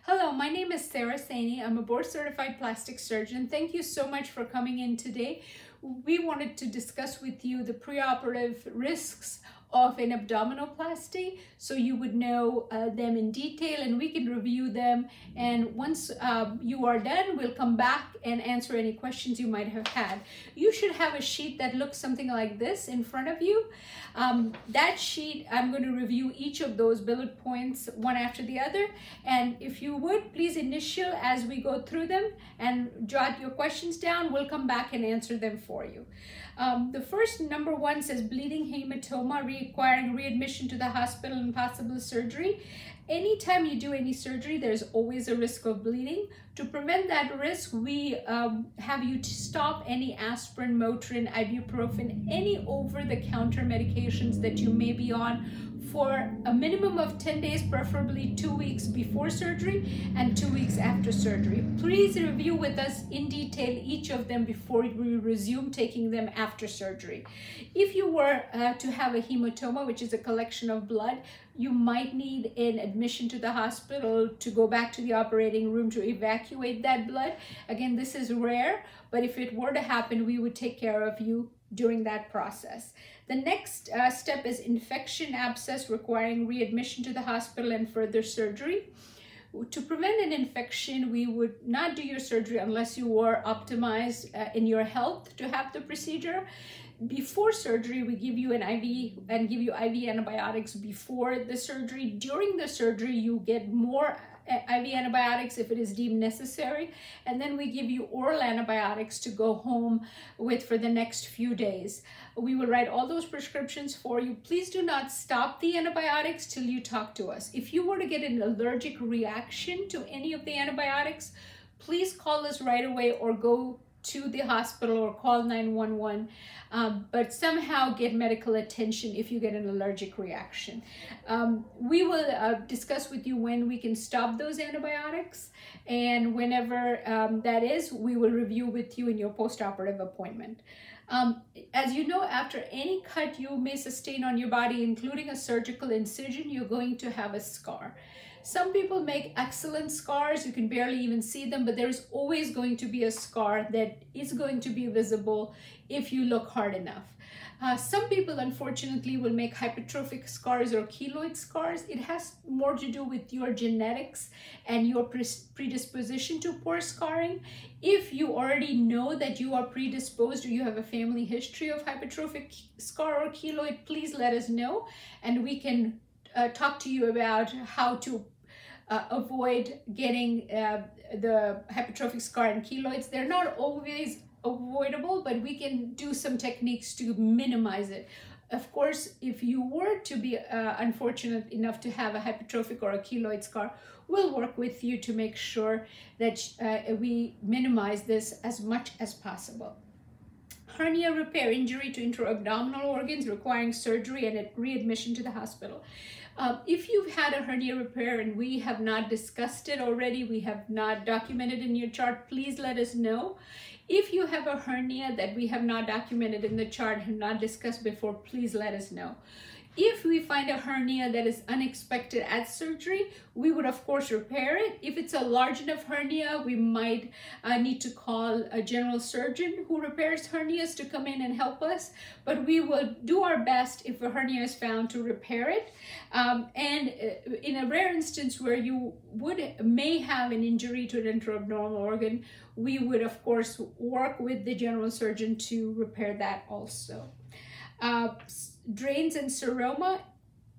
Hello, my name is Saira Saini. I'm a board-certified plastic surgeon. Thank you so much for coming in today. We wanted to discuss with you the preoperative risks of an abdominoplasty so you would know them in detail and we can review them. And once you are done, we'll come back and answer any questions you might have had. You should have a sheet that looks something like this in front of you. That sheet, I'm going to review each of those bullet points one after the other. And if you would, please initial as we go through them and jot your questions down. We'll come back and answer them for you. The first, number one, says bleeding hematoma requiring readmission to the hospital and possible surgery. Anytime you do any surgery, there's always a risk of bleeding. To prevent that risk, we have you to stop any aspirin, Motrin, ibuprofen, any over-the-counter medications that you may be on for a minimum of 10 days, preferably 2 weeks before surgery and 2 weeks after surgery. Please review with us in detail each of them before we resume taking them after surgery. If you were to have a hematoma, which is a collection of blood, you might need an admission to the hospital to go back to the operating room to evacuate that blood. Again, this is rare, but if it were to happen, we would take care of you during that process. The next step is infection abscess requiring readmission to the hospital and further surgery. To prevent an infection, we would not do your surgery unless you were optimized in your health to have the procedure. Before surgery, we give you an IV and give you IV antibiotics before the surgery. During the surgery, you get more IV antibiotics if it is deemed necessary, and then we give you oral antibiotics to go home with for the next few days. We will write all those prescriptions for you. Please do not stop the antibiotics till you talk to us. If you were to get an allergic reaction to any of the antibiotics, please call us right away or go to the hospital or call 911, but somehow get medical attention if you get an allergic reaction. We will discuss with you when we can stop those antibiotics, and whenever that is, we will review with you in your post-operative appointment. As you know, after any cut you may sustain on your body, including a surgical incision, you're going to have a scar. Some people make excellent scars, you can barely even see them, but there's always going to be a scar that is going to be visible if you look hard enough. Some people, unfortunately, will make hypertrophic scars or keloid scars. It has more to do with your genetics and your predisposition to poor scarring. If you already know that you are predisposed or you have a family history of hypertrophic scar or keloid, please let us know and we can talk to you about how to avoid getting the hypertrophic scar and keloids. They're not always avoidable, but we can do some techniques to minimize it. Of course, if you were to be unfortunate enough to have a hypertrophic or a keloid scar, we'll work with you to make sure that we minimize this as much as possible. Hernia repair, injury to intra-abdominal organs requiring surgery and readmission to the hospital. If you've had a hernia repair and we have not discussed it already, we have not documented in your chart, please let us know. If you have a hernia that we have not documented in the chart and not discussed before, please let us know. If we find a hernia that is unexpected at surgery, we would of course repair it. If it's a large enough hernia, we might need to call a general surgeon who repairs hernias to come in and help us. But we will do our best if a hernia is found to repair it. And in a rare instance where you may have an injury to an intra-abdominal organ, we would of course work with the general surgeon to repair that also. Drains and seroma.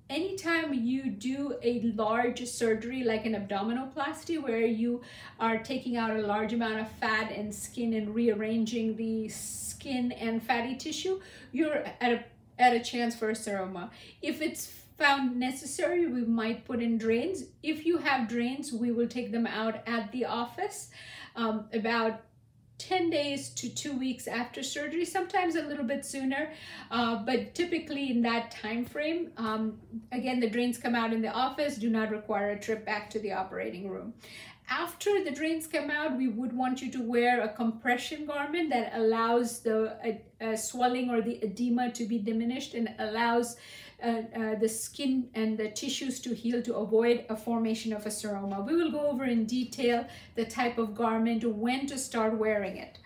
Anytime you do a large surgery like an abdominoplasty where you are taking out a large amount of fat and skin and rearranging the skin and fatty tissue, you're at a chance for a seroma. If it's found necessary, we might put in drains. If you have drains, we will take them out at the office about 10 days to 2 weeks after surgery, sometimes a little bit sooner, but typically in that time frame. Again, the drains come out in the office, do not require a trip back to the operating room. After the drains come out, we would want you to wear a compression garment that allows the swelling or the edema to be diminished and allows the skin and the tissues to heal to avoid a formation of a seroma. We will go over in detail the type of garment, when to start wearing it.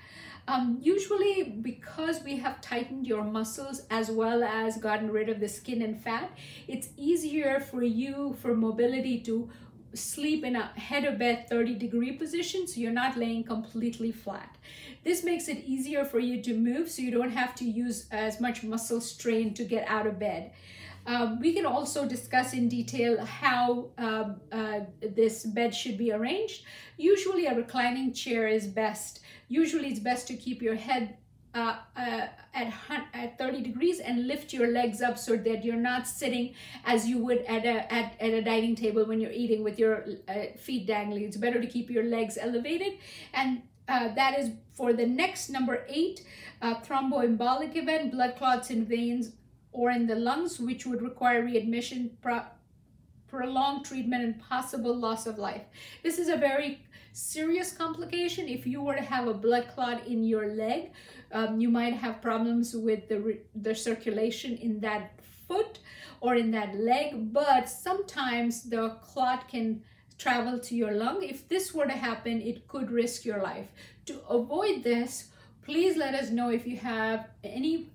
Usually, because we have tightened your muscles as well as gotten rid of the skin and fat, it's easier for you for mobility to sleep in a head of bed 30-degree position, so you're not laying completely flat. This makes it easier for you to move, so you don't have to use as much muscle strain to get out of bed. We can also discuss in detail how this bed should be arranged. Usually a reclining chair is best. Usually it's best to keep your head at 30 degrees and lift your legs up so that you're not sitting as you would at a dining table when you're eating with your feet dangling. It's better to keep your legs elevated. And that is for the next number 8, thromboembolic event, blood clots in veins or in the lungs, which would require readmission, prolonged treatment, and possible loss of life. This is a very serious complication. If you were to have a blood clot in your leg, you might have problems with the circulation in that foot or in that leg, but sometimes the clot can travel to your lung. If this were to happen, it could risk your life. To avoid this, please let us know if you have any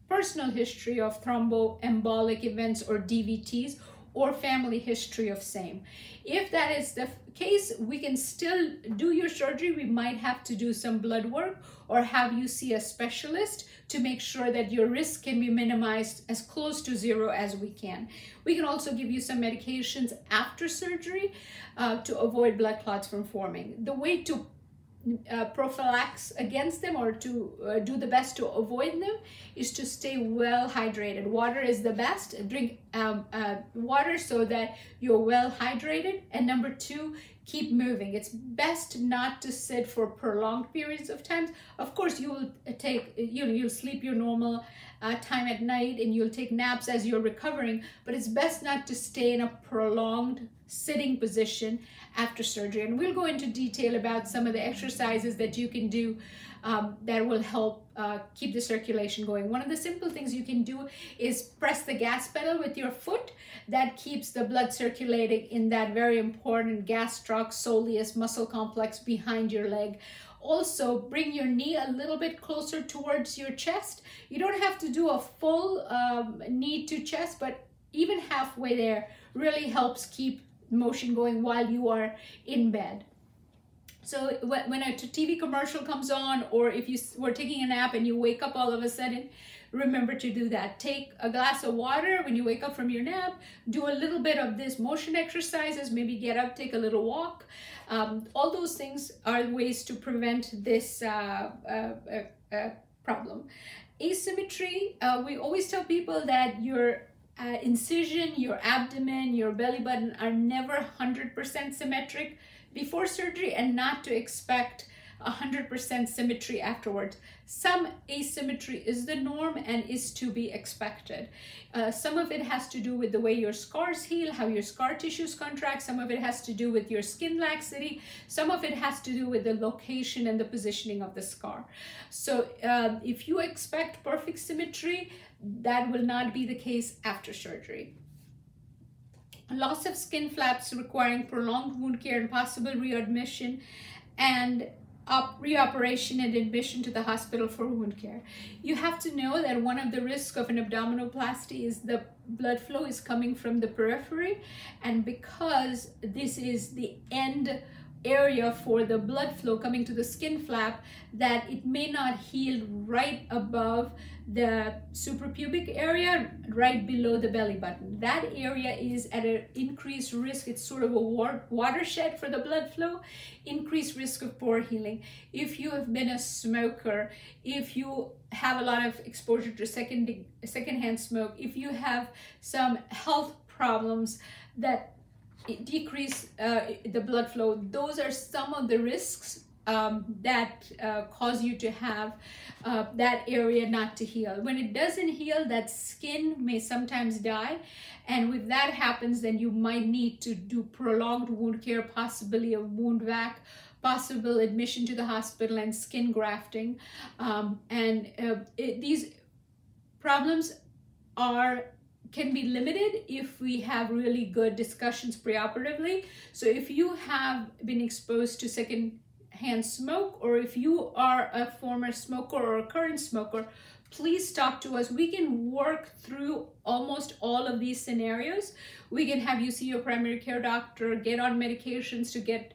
personal history of thromboembolic events or DVTs, or family history of same. If that is the case, we can still do your surgery. We might have to do some blood work or have you see a specialist to make sure that your risk can be minimized as close to 0 as we can. We can also give you some medications after surgery to avoid blood clots from forming. The way to prophylax against them or to do the best to avoid them is to stay well hydrated. Water is the best. Drink water so that you're well hydrated. And number 2, keep moving. It's best not to sit for prolonged periods of time. Of course, you will you'll sleep your normal time at night and you'll take naps as you're recovering, but it's best not to stay in a prolonged sitting position after surgery. And we'll go into detail about some of the exercises that you can do that will help keep the circulation going. One of the simple things you can do is press the gas pedal with your foot. That keeps the blood circulating in that very important gastroc soleus muscle complex behind your leg. Also, bring your knee a little bit closer towards your chest. You don't have to do a full knee to chest, but even halfway there really helps keep motion going while you are in bed. So when a TV commercial comes on, or if you were taking a nap and you wake up all of a sudden, remember to do that. Take a glass of water when you wake up from your nap, do a little bit of this motion exercises, maybe get up, take a little walk. All those things are ways to prevent this problem. Asymmetry, we always tell people that your incision, your abdomen, your belly button are never 100% symmetric before surgery, and not to expect 100% symmetry afterwards. Some asymmetry is the norm and is to be expected. Some of it has to do with the way your scars heal, how your scar tissues contract. Some of it has to do with your skin laxity. Some of it has to do with the location and the positioning of the scar. So if you expect perfect symmetry, that will not be the case after surgery. Loss of skin flaps requiring prolonged wound care and possible readmission, and reoperation and admission to the hospital for wound care. You have to know that one of the risks of an abdominoplasty is the blood flow is coming from the periphery, and because this is the end area for the blood flow coming to the skin flap, that it may not heal right above the suprapubic area, right below the belly button. That area is at an increased risk. It's sort of a watershed for the blood flow, increased risk of poor healing. If you have been a smoker, if you have a lot of exposure to secondhand smoke, if you have some health problems that decrease the blood flow, those are some of the risks that cause you to have that area not to heal. When it doesn't heal, that skin may sometimes die, and if that happens, then you might need to do prolonged wound care, possibly a wound vac, possible admission to the hospital, and skin grafting. These problems are can be limited if we have really good discussions preoperatively. So if you have been exposed to secondhand smoke, or if you are a former smoker or a current smoker, please talk to us. We can work through almost all of these scenarios. We can have you see your primary care doctor, get on medications to get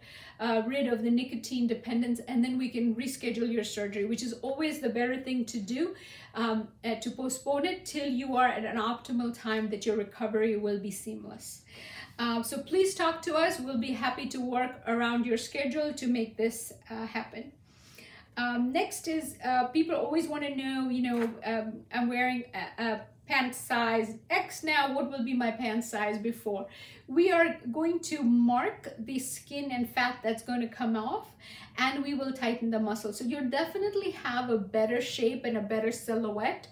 rid of the nicotine dependence, and then we can reschedule your surgery, which is always the better thing to do, to postpone it till you are at an optimal time that your recovery will be seamless. So please talk to us. We'll be happy to work around your schedule to make this happen. Next is people always want to know, I'm wearing a pant size X now, what will be my pant size before? We are going to mark the skin and fat that's going to come off, and we will tighten the muscle. So you'll definitely have a better shape and a better silhouette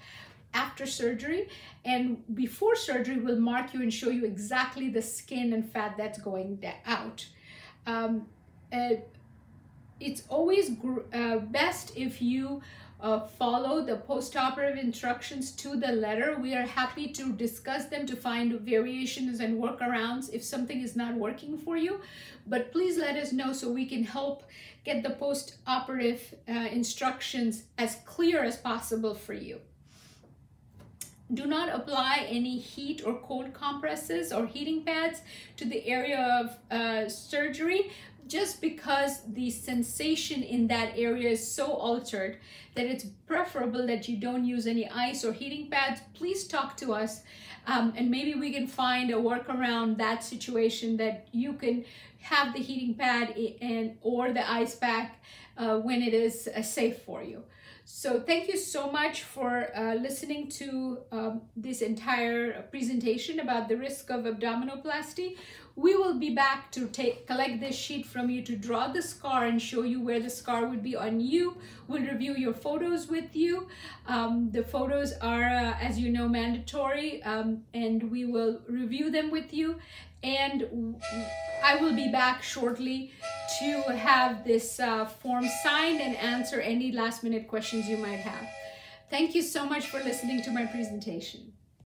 after surgery, and before surgery we'll mark you and show you exactly the skin and fat that's going out. It's always best if you follow the post-operative instructions to the letter. We are happy to discuss them to find variations and workarounds if something is not working for you. But please let us know so we can help get the post-operative instructions as clear as possible for you. Do not apply any heat or cold compresses or heating pads to the area of surgery, just because the sensation in that area is so altered that it's preferable that you don't use any ice or heating pads. Please talk to us, and maybe we can find a workaround that situation that you can have the heating pad or the ice pack when it is safe for you. So thank you so much for listening to this entire presentation about the risk of abdominoplasty. We will be back to collect this sheet from you to draw the scar and show you where the scar would be on you. We'll review your photos with you. The photos are, as you know, mandatory, and we will review them with you. And I will be back shortly to have this form signed and answer any last-minute questions you might have. Thank you so much for listening to my presentation.